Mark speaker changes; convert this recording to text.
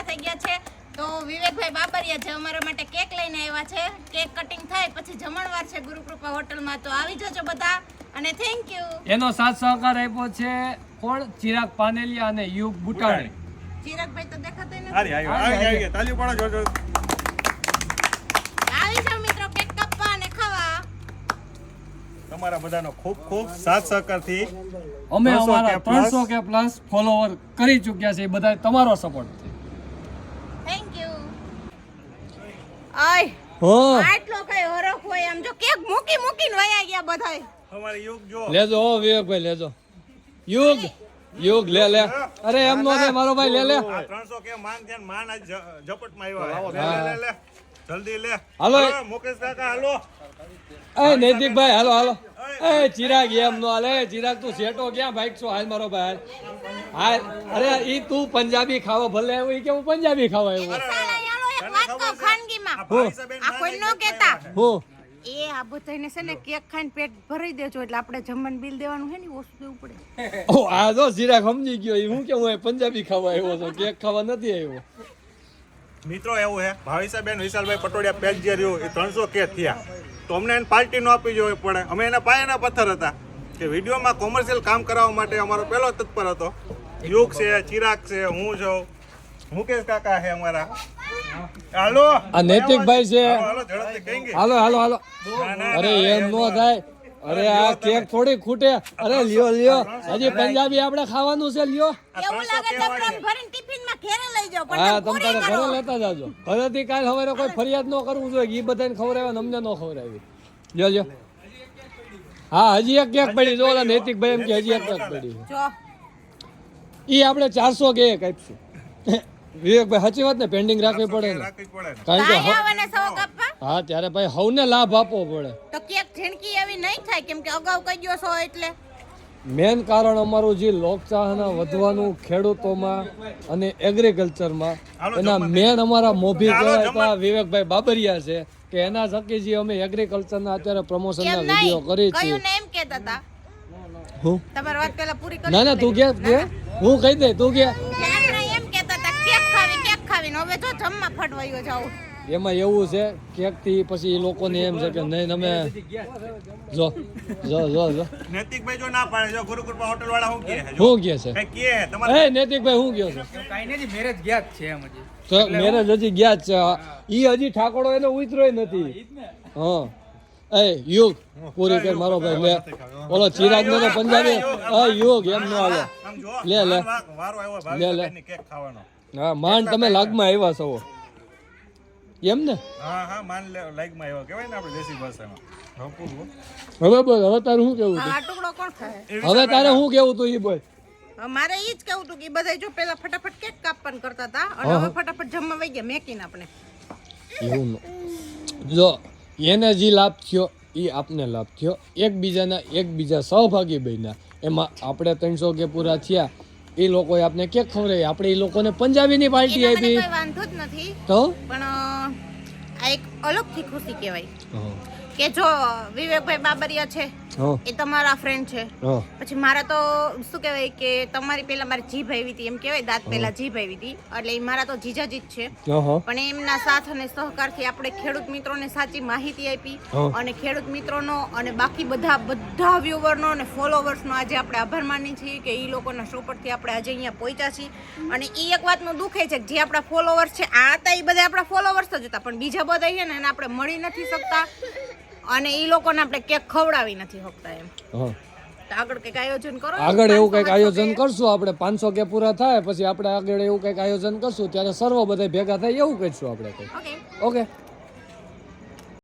Speaker 1: થઈ ગયા છે. તો વિવેકભાઈ બાબરિયા જે અમારા માટે કેક લઈને આવ્યા છે. કેક કટિંગ થાય પછી જમણવાર છે ગુરુકૃપા હોટલમાં, તો આવી જજો બધા અને થેન્ક યુ.
Speaker 2: એનો સાથ સહકાર આપ્યો છે કોણ? ચિરાગ પાનેલિયા અને યુગ બુટાણી.
Speaker 1: ચિરાગભાઈ તો દેખાતા નથી.
Speaker 3: આવી તાલીઓ પાડો જો
Speaker 1: આવી જાવ મિત્રો કેક કાપવા અને ખાવા.
Speaker 3: તમારા બધાનો ખૂબ ખૂબ સાથ સહકારથી
Speaker 2: અમે
Speaker 3: 300K
Speaker 2: અમારા
Speaker 3: plus
Speaker 2: 300K પ્લસ ફોલોવર કરી ચૂક્યા છે. એ બધા તમારો સપોર્ટ છે.
Speaker 1: Thank you. આય
Speaker 2: હો
Speaker 1: આટલો કઈ હરખ હોય આમ જો કેક મૂકીને વયા ગયા બધાય.
Speaker 3: અમારી યુગ જો
Speaker 2: લેજો હો વિવેકભાઈ લેજો. યુગ લે અરે એમ નો છે મારો ભાઈ લે
Speaker 3: 300K માન છે માન આજ ઝપટમાં આવ્યા લે જલ્દી લે
Speaker 2: હાલો
Speaker 3: મુકેશ કાકા હાલો
Speaker 2: એ નૈતિકભાઈ હાલો એ ચિરાગ એમ નો હાલે. ચિરાગ તું સેટો ક્યાં ભાઈ છો? હાલ મારો ભાઈ હાલ. અરે ઈ તું પંજાબી ખાવા ભલે આવ્યો ઈ કે હું પંજાબી ખાવા આવ્યો.
Speaker 1: સાલા યાલો એક વાત કહું ખાનગીમાં. આ કોઈ નો કહેતા.
Speaker 2: હું
Speaker 1: એ આ બધાને છે ને કેક ખાઈને પેટ ભરી દેજો એટલે આપણે જમવાનું બિલ દેવાનું છે ને ઓછું દેવું પડે.
Speaker 2: ઓ આ જો ચિરાગ સમજી ગયો. ઈ હું કે હું પંજાબી ખાવા આવ્યો છું, કેક ખાવા નથી આવ્યો.
Speaker 3: મિત્રો એવું હે ભાવિસાબેન વિશાલભાઈ પટોડિયા પેજ જે રહ્યું એ 300K થયા તો અમને એને પાર્ટી નો આપી જોવી પડે. અમે એના પાયાના પથ્થર હતા કે વિડીયોમાં કોમર્શિયલ કામ કરાવવા માટે અમારો પહેલો તત્પર હતો. યુગ છે, ચિરાગ છે, હું છું, મુકેશ કાકા છે અમારા. હાલો
Speaker 2: આ નૈતિકભાઈ છે.
Speaker 3: હાલો ઝડપથી કહેંગે.
Speaker 2: હાલો અરે એમ નો થાય. અરે આ કેક થોડી ખૂટે. અરે લ્યો હજી પંજાબી આપણે ખાવાનું છે. લ્યો
Speaker 1: એવું લાગે તો આપણે ભરીને ટિફિનમાં ઘરે લઈ જાઓ પણ
Speaker 2: હા
Speaker 1: તમે
Speaker 2: તમે તારે
Speaker 1: પૂરી
Speaker 2: ઘરે
Speaker 1: કરો.
Speaker 2: લેતા જાજો. ઘરેથી કાલ સવારે કોઈ ફરિયાદ ન કરવું જોઈએ. ઈ બધાને ખવડાવે ને અમને ન ખવડાવી. લ્યો હા હજી એક કેક પડી. જો ઓલા નૈતિકભાઈ એમ કે હજી એક કેક પડી.
Speaker 1: જો
Speaker 2: ઈ આપણે 400 કે એક આપશું. વિવેકભાઈ સાચી વાત ને પેન્ડિંગ રાખવી પડે ને.
Speaker 3: રાખવી જ પડે ને.
Speaker 2: કારણ કે
Speaker 1: કાંઈ આવવાને સવા કાપવા
Speaker 2: હા ત્યારે ભાઈ હવને લાભ આપવો પડે.
Speaker 1: તો કેક ઝીણકી એવી નહીં થાય કેમ કે અગાઉ કહી ગયો છો એટલે.
Speaker 2: મેન કારણ અમારું જે લોકચાહના વધવાનું ખેડૂતોમાં અને એગ્રીકલ્ચરમાં એના મેન અમારા મોભી કહેવાય તો આ વિવેકભાઈ બાબરિયા છે કે એના થકી જે અમે એગ્રીકલ્ચરના અત્યારે પ્રમોશનના
Speaker 1: કેમ
Speaker 2: વિડીયો
Speaker 1: નહીં
Speaker 2: કરી છે.
Speaker 1: કયું ને એમ કહેતા હતા.
Speaker 2: હું
Speaker 1: તમારી વાત પહેલા પૂરી કરી.
Speaker 2: ના તું કે હું કહી દે તું કે
Speaker 1: ક્યારે એમ કહેતા હતા કેક ખાવી ને હવે જો જમવા ફટવાયો જાવ.
Speaker 2: એમાં એવું છે કેક થી પછી એ લોકોને એમ છે કે નહીં તમે જો
Speaker 3: નૈતિકભાઈ જો ના પાડે જો ગુરુકૃપા હોટલ વાળા શું કહે છે જો
Speaker 2: શું કહે છે
Speaker 3: કઈ કહે તમારે
Speaker 2: એ નૈતિકભાઈ શું કહો છો?
Speaker 4: કાઈ નથી મેરેજ ગયા જ છે એમ હજી.
Speaker 2: તો મેરેજ હજી ગયા જ છે. ઈ હજી ઠાકોડો એને ઉતરોય નથી. હા એ યુગ પૂરી કર મારો ભાઈ લે. ઓલો ચિરાગ ને તો પંજાબી યુગ એમ ન હાલે.
Speaker 3: આમ જો
Speaker 2: લે
Speaker 3: વારો આવ્યો
Speaker 2: લે
Speaker 3: ભાવિસાબેનની કેક ખાવાનો.
Speaker 2: હા માંડ તમે લાગમાં આવ્યા છો એમ ને.
Speaker 3: હા માન લે લાઈકમાં આવ્યો કહેવાય ને આપણે દેશી ભાષામાં. હા પૂરું.
Speaker 2: હવે બોલ હવે તારે શું કેવું
Speaker 1: આ ટુકડો કોણ ખાય?
Speaker 2: હતું? હવે તારે શું કેવું તું ઈ બોલ.
Speaker 1: મારે ઈ જ કેવું હતું કે બધા જો પેલા ફટાફટ કેક કાપવાનું કરતા હતા અને હવે ફટાફટ જમવા વઈ ગયા મેકીને આપણે.
Speaker 2: એવું જો એને જે લાભ થયો એ આપને લાભ થયો. એકબીજા સહભાગી બન્યા. એમાં આપણે 300K પૂરા થયા. એ લોકોએ આપને કેક ખવડાવી. આપણે એ લોકોને પંજાબીની પાર્ટી
Speaker 1: એનો મને
Speaker 2: આપી
Speaker 1: કોઈ વાંધો જ નથી
Speaker 2: તો
Speaker 1: પણ આ એક અલગથી ખુશી કહેવાય કે જો વિવેકભાઈ બાબરિયા છે એ તમારા ફ્રેન્ડ છે. પછી મારા તો શું કહેવાય કે તમારી પેલા મારી જીભ આવી હતી એમ કહેવાય દાંત પેલા જીભ આવી હતી એટલે એ મારા તો જીજાજી જ છે. પણ એમના સાથ અને સહકારથી આપણે ખેડૂત મિત્રોને સાચી માહિતી આપી અને ખેડૂત મિત્રોનો અને બાકી બધા વ્યુવરનો અને ફોલોવર્સનો આજે આપણે આભાર માની છીએ કે એ લોકોના સપોર્ટથી આપણે આજે અહીંયા પહોંચ્યા છીએ. અને એ એક વાતનું દુઃખ છે કે જે આપણા ફોલોવર્સ છે આ હતા એ બધા આપણા ફોલોવર્સ જ હતા પણ બીજા બધા છે ને એને આપણે મળી નથી શકતા અને એ લોકોને આપણે કેક ખવડાવી નથી શકતા એમ. તો આગળ કંઈક આયોજન કરો.
Speaker 2: આગળ એવું કંઈક આયોજન કરશું આપણે. 500K પૂરા થાય પછી આપણે આગળ એવું કંઈક આયોજન કરશું ત્યારે સર્વ બધા ભેગા થાય એવું કરીશું આપણે કંઈક. ઓકે